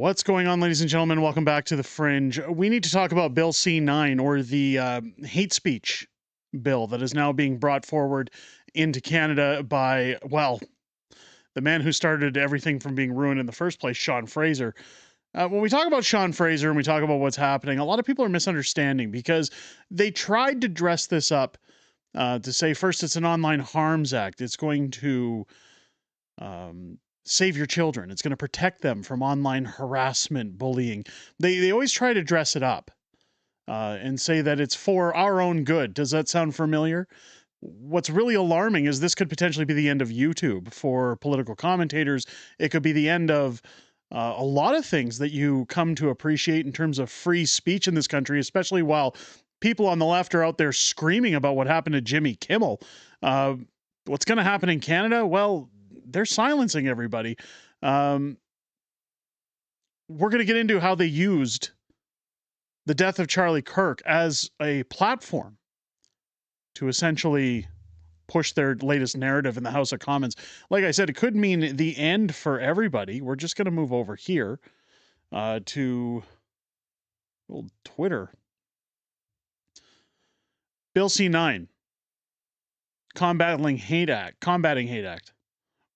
What's going on, ladies and gentlemen? Welcome back to the Fringe. We need to talk about Bill C-9, or the hate speech bill that is now being brought forward into Canada by, well, the man who started everything from being ruined in the first place, Sean Fraser. When we talk about Sean Fraser and we talk about what's happening, a lot of people are misunderstanding because they tried to dress this up to say, first, it's an online harms act. It's going to save your children. It's going to protect them from online harassment, bullying. They always try to dress it up and say that it's for our own good. Does that sound familiar? What's really alarming is this could potentially be the end of YouTube for political commentators. It could be the end of a lot of things that you come to appreciate in terms of free speech in this country, especially while people on the left are out there screaming about what happened to Jimmy Kimmel. What's going to happen in Canada? Well, they're silencing everybody. We're going to get into how they used the death of Charlie Kirk as a platform to essentially push their latest narrative in the House of Commons. Like I said, it could mean the end for everybody. We're just going to move over here to old Twitter. Bill C-9, combating hate act.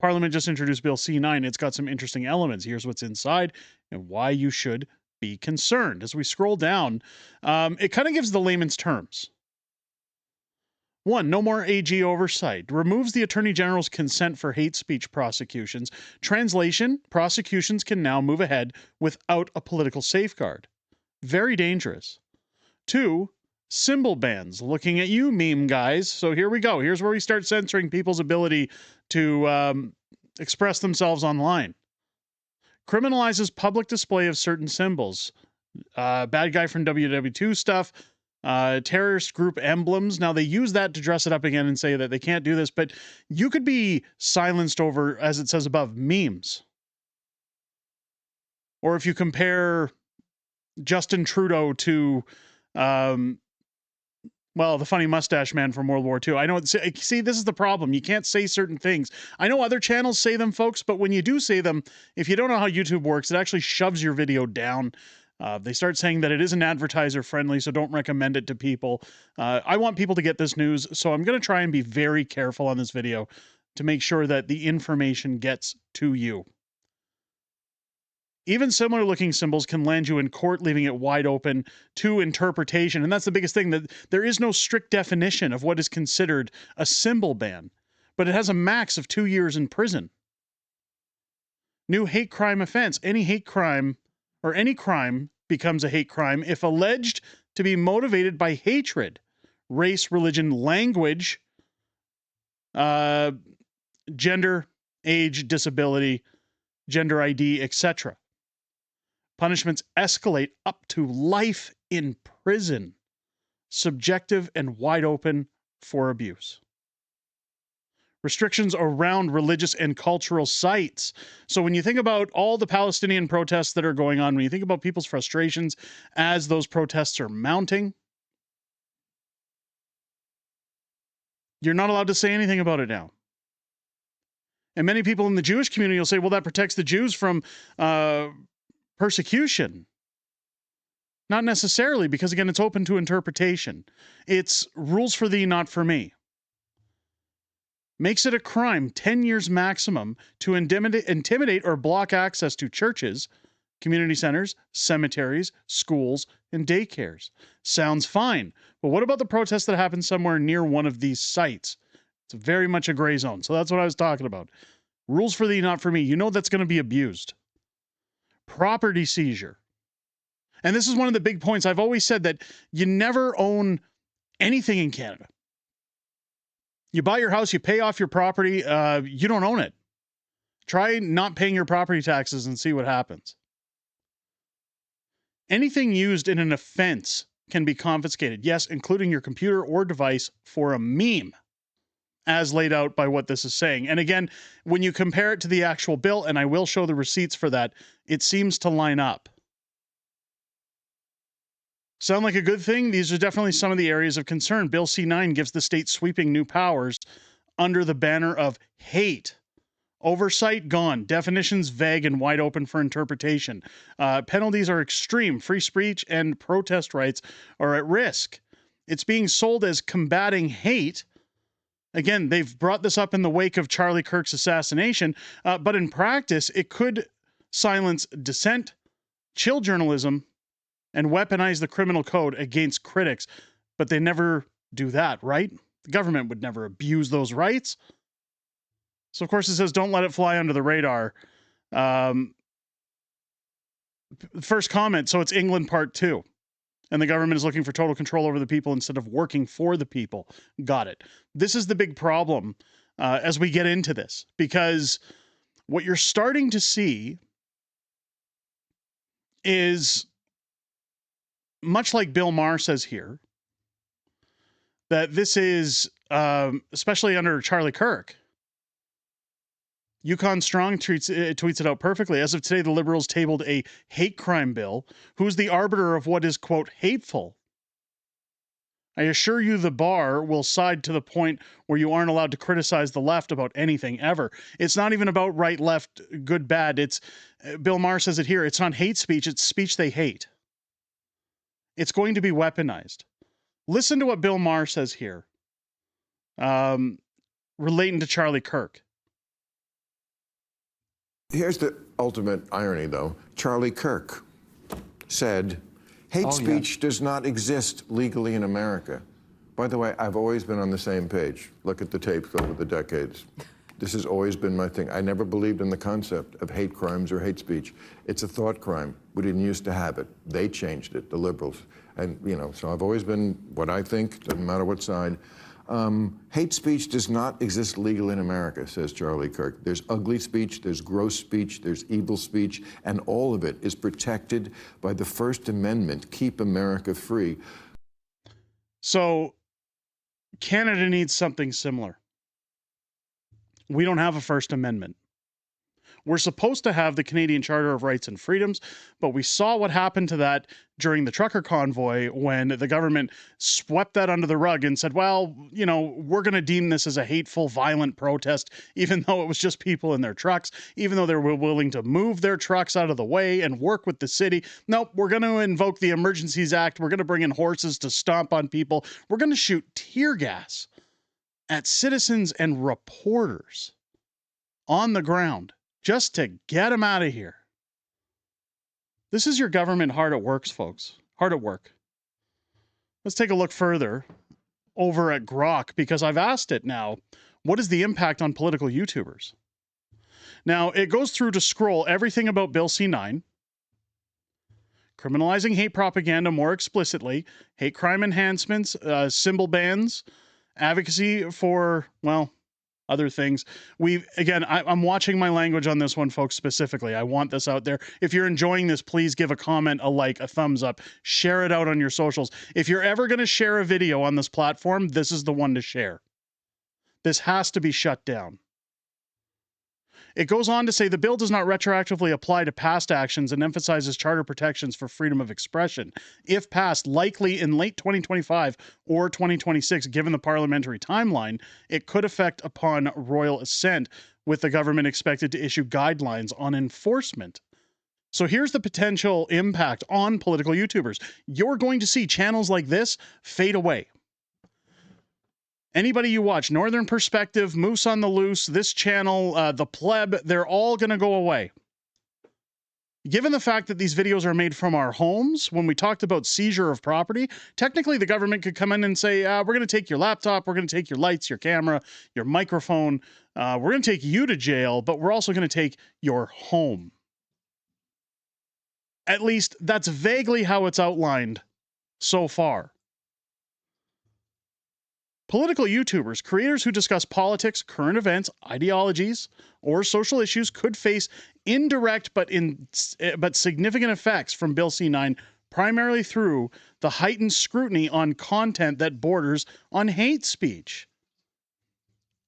Parliament just introduced Bill C-9. It's got some interesting elements. Here's what's inside and why you should be concerned. As we scroll down, it kind of gives the layman's terms. 1, no more AG oversight. Removes the Attorney General's consent for hate speech prosecutions. Translation, prosecutions can now move ahead without a political safeguard. Very dangerous. 2, symbol bans. Looking at you, meme guys. So here we go. Here's where we start censoring people's ability to express themselves online. Criminalizes public display of certain symbols. Bad guy from WW2 stuff. Terrorist group emblems. Now, they use that to dress it up again and say that they can't do this, but you could be silenced over, as it says above, memes. Or if you compare Justin Trudeau to well, the funny mustache man from World War II. I know. See, this is the problem. You can't say certain things. I know other channels say them, folks, but when you do say them, if you don't know how YouTube works, it actually shoves your video down. They start saying that it isn't advertiser friendly, so don't recommend it to people. I want people to get this news, so I'm going to try and be very careful on this video to make sure that the information gets to you. Even similar looking symbols can land you in court, leaving it wide open to interpretation. And that's the biggest thing, that there is no strict definition of what is considered a symbol ban, but it has a max of 2 years in prison. New hate crime offense. Any hate crime or any crime becomes a hate crime if alleged to be motivated by hatred, race, religion, language, gender, age, disability, gender ID, etc. Punishments escalate up to life in prison, subjective and wide open for abuse. Restrictions around religious and cultural sites. So when you think about all the Palestinian protests that are going on, when you think about people's frustrations as those protests are mounting, you're not allowed to say anything about it now. And many people in the Jewish community will say, well, that protects the Jews from persecution. Not necessarily, because again, it's open to interpretation. It's rules for thee, not for me. Makes it a crime, 10 years maximum, to intimidate or block access to churches, community centers, cemeteries, schools, and daycares. Sounds fine. But what about the protests that happen somewhere near one of these sites? It's very much a gray zone. So that's what I was talking about. Rules for thee, not for me. You know that's going to be abused. Property seizure. And this is one of the big points. I've always said that you never own anything in Canada. You buy your house, you pay off your property, you don't own it. Try not paying your property taxes and see what happens. Anything used in an offense can be confiscated. Yes, including your computer or device for a meme, as laid out by what this is saying. And again, when you compare it to the actual bill, and I will show the receipts for that, it seems to line up. Sound like a good thing? These are definitely some of the areas of concern. Bill C-9 gives the state sweeping new powers under the banner of hate. Oversight gone. Definitions vague and wide open for interpretation. Penalties are extreme. Free speech and protest rights are at risk. It's being sold as combating hate. Again, they've brought this up in the wake of Charlie Kirk's assassination, but in practice, it could silence dissent, chill journalism, and weaponize the criminal code against critics. But they never do that, right? The government would never abuse those rights. So, of course, it says don't let it fly under the radar. First comment, so it's England Part 2. And the government is looking for total control over the people instead of working for the people. Got it. This is the big problem as we get into this. Because what you're starting to see is, much like Bill Maher says here, that this is, especially under Charlie Kirk, Yukon Strong tweets it out perfectly. As of today, the Liberals tabled a hate crime bill. Who's the arbiter of what is, quote, hateful? I assure you the bar will side to the point where you aren't allowed to criticize the left about anything ever. It's not even about right, left, good, bad. It's, Bill Maher says it here, it's not hate speech, it's speech they hate. It's going to be weaponized. Listen to what Bill Maher says here, relating to Charlie Kirk. Here's the ultimate irony, though. Charlie Kirk said, hate speech does not exist legally in America. By the way, I've always been on the same page. Look at the tapes over the decades. This has always been my thing. I never believed in the concept of hate crimes or hate speech. It's a thought crime. We didn't used to have it. They changed it, the liberals. And, you know, so I've always been what I think, doesn't matter what side. Hate speech does not exist legally in America, says Charlie Kirk. There's ugly speech, there's gross speech, there's evil speech, and all of it is protected by the First Amendment. Keep America free. So Canada needs something similar. We don't have a First Amendment. We're supposed to have the Canadian Charter of Rights and Freedoms, but we saw what happened to that during the trucker convoy when the government swept that under the rug and said, well, you know, we're going to deem this as a hateful, violent protest, even though it was just people in their trucks, even though they were willing to move their trucks out of the way and work with the city. Nope, we're going to invoke the Emergencies Act. We're going to bring in horses to stomp on people. We're going to shoot tear gas at citizens and reporters on the ground, just to get them out of here. This is your government hard at work, folks. Hard at work. Let's take a look further over at Grok, because I've asked it now, what is the impact on political YouTubers? Now, it goes through to scroll everything about Bill C-9, criminalizing hate propaganda more explicitly, hate crime enhancements, symbol bans, advocacy for, well, other things. I'm watching my language on this one, folks, specifically. I want this out there. If you're enjoying this, please give a comment, a like, a thumbs up, share it out on your socials. If you're ever going to share a video on this platform, this is the one to share. This has to be shut down. It goes on to say the bill does not retroactively apply to past actions and emphasizes charter protections for freedom of expression. If passed, likely in late 2025 or 2026, given the parliamentary timeline, it could affect upon royal assent, with the government expected to issue guidelines on enforcement. So here's the potential impact on political YouTubers. You're going to see channels like this fade away. Anybody you watch, Northern Perspective, Moose on the Loose, this channel, The Pleb, they're all going to go away. Given the fact that these videos are made from our homes, when we talked about seizure of property, technically the government could come in and say, we're going to take your laptop, we're going to take your lights, your camera, your microphone, we're going to take you to jail, but we're also going to take your home. At least that's vaguely how it's outlined so far. Political YouTubers, creators who discuss politics, current events, ideologies, or social issues could face indirect but significant effects from Bill C-9, primarily through the heightened scrutiny on content that borders on hate speech.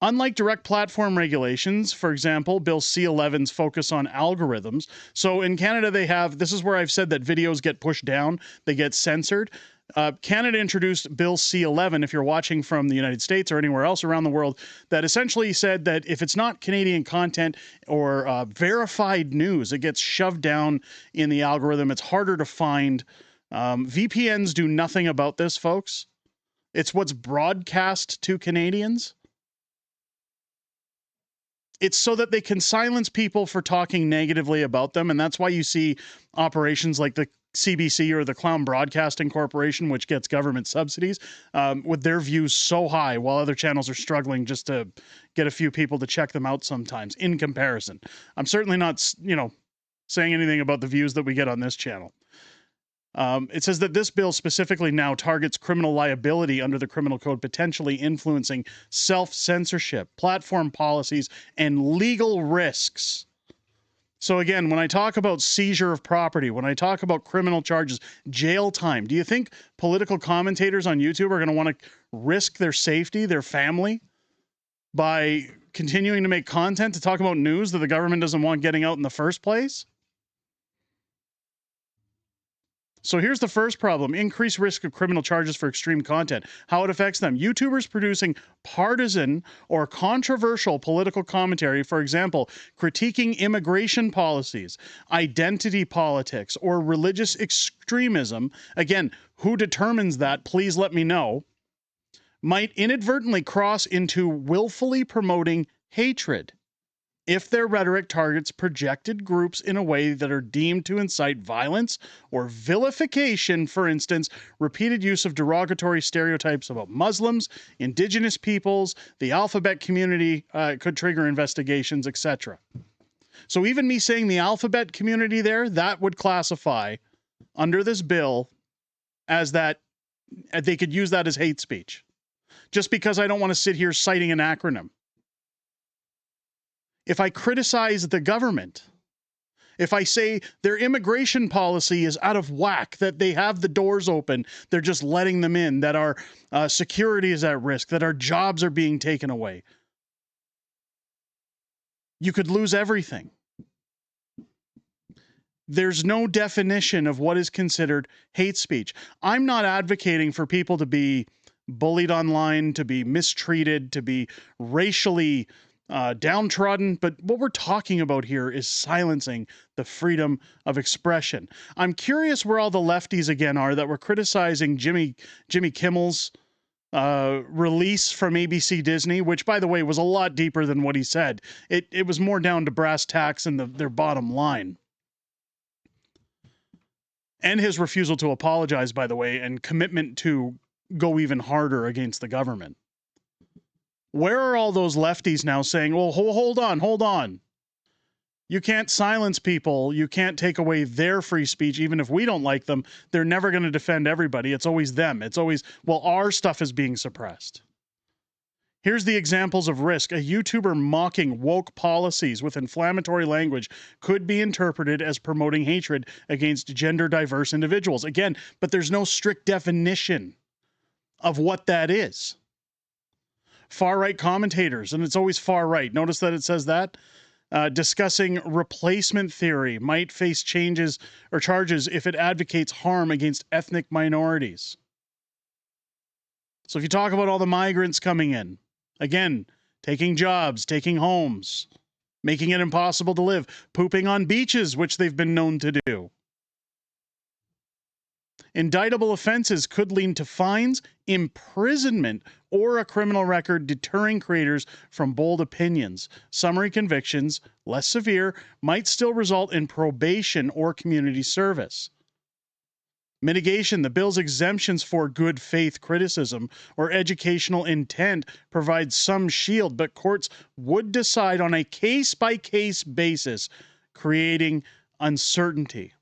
Unlike direct platform regulations, for example, Bill C-11's focus on algorithms. So in Canada, they have, this is where I've said that videos get pushed down, they get censored. Canada introduced Bill C-11, if you're watching from the United States or anywhere else around the world, that essentially said that if it's not Canadian content or verified news, it gets shoved down in the algorithm. It's harder to find. VPNs do nothing about this, folks. It's what's broadcast to Canadians. It's so that they can silence people for talking negatively about them, and that's why you see operations like the CBC or the Clown Broadcasting Corporation, which gets government subsidies, with their views so high, while other channels are struggling just to get a few people to check them out sometimes, in comparison. I'm certainly not, saying anything about the views that we get on this channel. It says that this bill specifically now targets criminal liability under the criminal code, potentially influencing self-censorship, platform policies, and legal risks. So again, when I talk about seizure of property, when I talk about criminal charges, jail time, do you think political commentators on YouTube are going to want to risk their safety, their family, by continuing to make content to talk about news that the government doesn't want getting out in the first place? So here's the first problem: increased risk of criminal charges for extreme content. How it affects them. YouTubers producing partisan or controversial political commentary, for example, critiquing immigration policies, identity politics, or religious extremism. Again, who determines that? Please let me know. Might inadvertently cross into willfully promoting hatred if their rhetoric targets projected groups in a way that are deemed to incite violence or vilification. For instance, repeated use of derogatory stereotypes about Muslims, Indigenous peoples, the alphabet community could trigger investigations, etc. So even me saying the alphabet community there, that would classify under this bill as that they could use that as hate speech. Just because I don't want to sit here citing an acronym. If I criticize the government, if I say their immigration policy is out of whack, that they have the doors open, they're just letting them in, that our security is at risk, that our jobs are being taken away, you could lose everything. There's no definition of what is considered hate speech. I'm not advocating for people to be bullied online, to be mistreated, to be racially downtrodden, but what we're talking about here is silencing the freedom of expression. I'm curious where all the lefties again are that were criticizing Jimmy Kimmel's release from ABC Disney, which, by the way, was a lot deeper than what he said. It was more down to brass tacks and their bottom line. And his refusal to apologize, by the way, and commitment to go even harder against the government. Where are all those lefties now saying, well, hold on. You can't silence people. You can't take away their free speech, even if we don't like them. They're never going to defend everybody. It's always them. It's always, well, our stuff is being suppressed. Here's the examples of risk. A YouTuber mocking woke policies with inflammatory language could be interpreted as promoting hatred against gender diverse individuals. Again, but there's no strict definition of what that is. Far-right commentators, and it's always far-right. Notice that it says that. Discussing replacement theory might face changes or charges if it advocates harm against ethnic minorities. So if you talk about all the migrants coming in, again, taking jobs, taking homes, making it impossible to live, pooping on beaches, which they've been known to do. Indictable offenses could lead to fines, imprisonment, or a criminal record deterring creators from bold opinions. Summary convictions, less severe, might still result in probation or community service. Mitigation. The bill's exemptions for good faith criticism or educational intent provide some shield, but courts would decide on a case-by-case basis, creating uncertainty.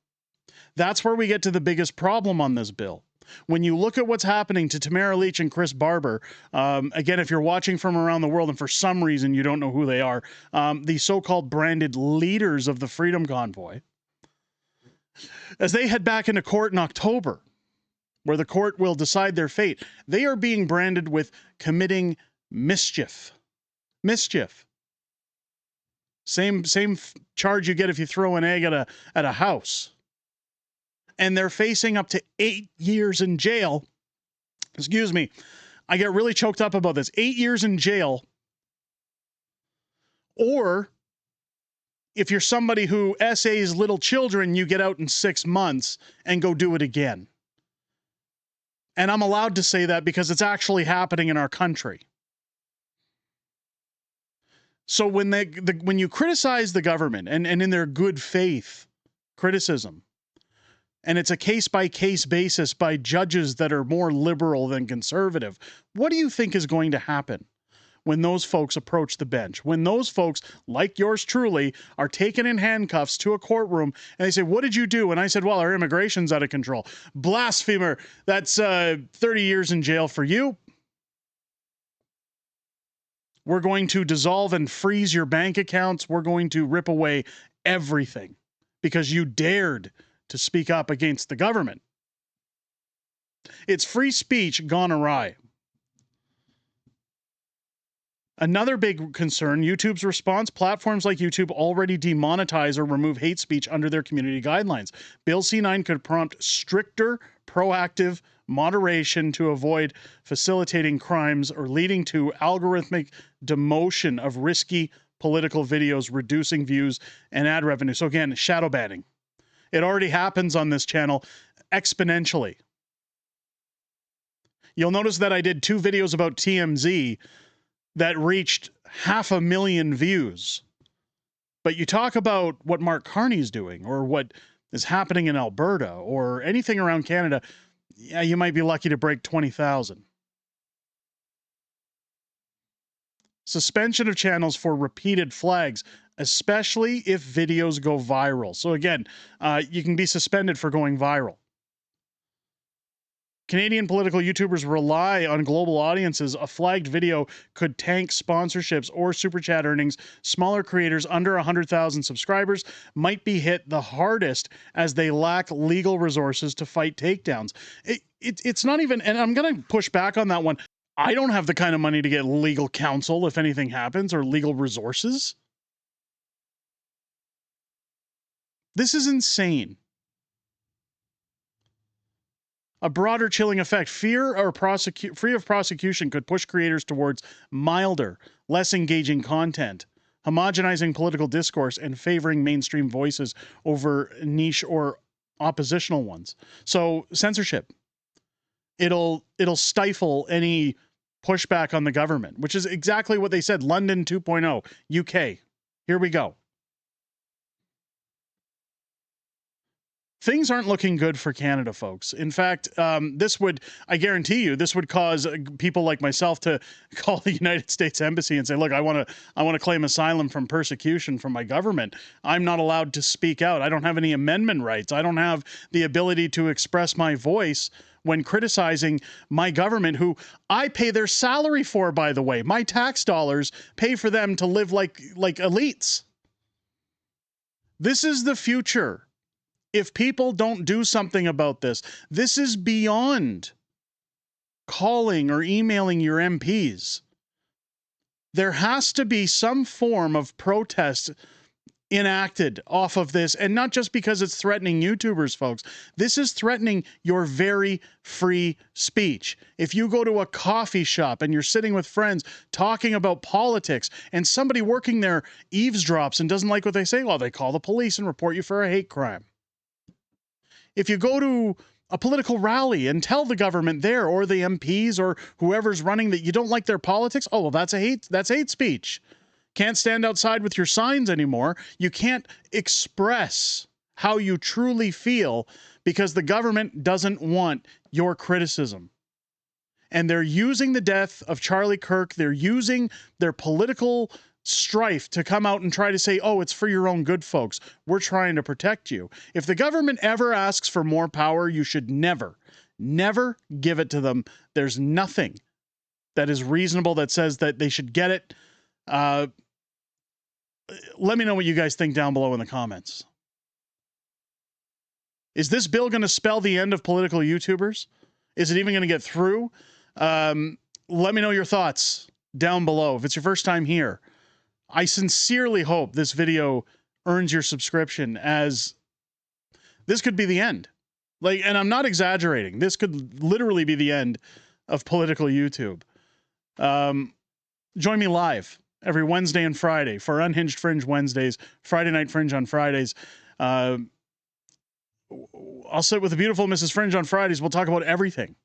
That's where we get to the biggest problem on this bill. When you look at what's happening to Tamara Leach and Chris Barber, again, if you're watching from around the world and for some reason you don't know who they are, the so-called branded leaders of the Freedom Convoy, as they head back into court in October, where the court will decide their fate, they are being branded with committing mischief. Mischief. Same charge you get if you throw an egg at a house. and they're facing up to 8 years in jail. Excuse me. I get really choked up about this. 8 years in jail. Or if you're somebody who essays little children, you get out in 6 months and go do it again. And I'm allowed to say that because it's actually happening in our country. So when when you criticize the government and in their good faith criticism, and it's a case-by-case basis by judges that are more liberal than conservative, what do you think is going to happen when those folks approach the bench? When those folks, like yours truly, are taken in handcuffs to a courtroom and they say, what did you do? And I said, well, our immigration's out of control. Blasphemer, that's 30 years in jail for you. We're going to dissolve and freeze your bank accounts. We're going to rip away everything because you dared to speak up against the government. It's free speech gone awry. Another big concern, YouTube's response: platforms like YouTube already demonetize or remove hate speech under their community guidelines. Bill C-9 could prompt stricter, proactive moderation to avoid facilitating crimes or leading to algorithmic demotion of risky political videos, reducing views and ad revenue. So again, shadow banning. It already happens on this channel exponentially. You'll notice that I did 2 videos about TMZ that reached 500,000 views. But you talk about what Mark Carney's doing or what is happening in Alberta or anything around Canada, yeah, you might be lucky to break 20,000. Suspension of channels for repeated flags, especially if videos go viral. So again, you can be suspended for going viral. Canadian political YouTubers rely on global audiences. A flagged video could tank sponsorships or super chat earnings. Smaller creators under 100,000 subscribers might be hit the hardest as they lack legal resources to fight takedowns. It's not even, and I'm going to push back on that one. I don't have the kind of money to get legal counsel if anything happens, or legal resources. This is insane. A broader chilling effect: fear of prosecution could push creators towards milder, less engaging content, homogenizing political discourse and favoring mainstream voices over niche or oppositional ones. So censorship. It'll stifle any pushback on the government, which is exactly what they said. London 2.0, UK. Here we go. Things aren't looking good for Canada, folks. In fact, this would, I guarantee you, this would cause people like myself to call the United States Embassy and say, look, I want to claim asylum from persecution from my government. I'm not allowed to speak out. I don't have any amendment rights. I don't have the ability to express my voice when criticizing my government, who I pay their salary for, by the way. My tax dollars pay for them to live like elites. This is the future. If people don't do something about this, this is beyond calling or emailing your MPs. There has to be some form of protest enacted off of this, and not just because it's threatening YouTubers, folks. This is threatening your very free speech. If you go to a coffee shop and you're sitting with friends talking about politics and somebody working there eavesdrops and doesn't like what they say, well, they call the police and report you for a hate crime. If you go to a political rally and tell the government there or the MPs or whoever's running that you don't like their politics, oh, well, that's hate speech. Can't stand outside with your signs anymore. You can't express how you truly feel because the government doesn't want your criticism. And they're using the death of Charlie Kirk. They're using their political strife to come out and try to say, oh, it's for your own good, folks. We're trying to protect you. If the government ever asks for more power, you should never give it to them. There's nothing that is reasonable that says that they should get it. Let me know what you guys think down below in the comments. Is this bill going to spell the end of political YouTubers? Is it even going to get through? Let me know your thoughts down below. If it's your first time here, I sincerely hope this video earns your subscription, as this could be the end. Like, and I'm not exaggerating. This could literally be the end of political YouTube. Join me live every Wednesday and Friday for Unhinged Fringe Wednesdays, Friday Night Fringe on Fridays. I'll sit with the beautiful Mrs. Fringe on Fridays. We'll talk about everything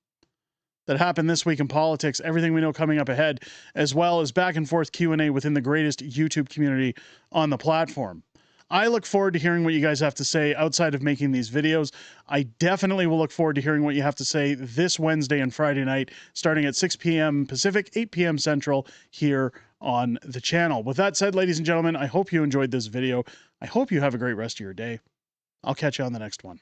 that happened this week in politics, everything we know coming up ahead, as well as back and forth Q&A within the greatest YouTube community on the platform. I look forward to hearing what you guys have to say outside of making these videos. I definitely will look forward to hearing what you have to say this Wednesday and Friday night, starting at 6 p.m. Pacific, 8 p.m. Central, here on the channel. With that said, ladies and gentlemen, I hope you enjoyed this video. I hope you have a great rest of your day. I'll catch you on the next one.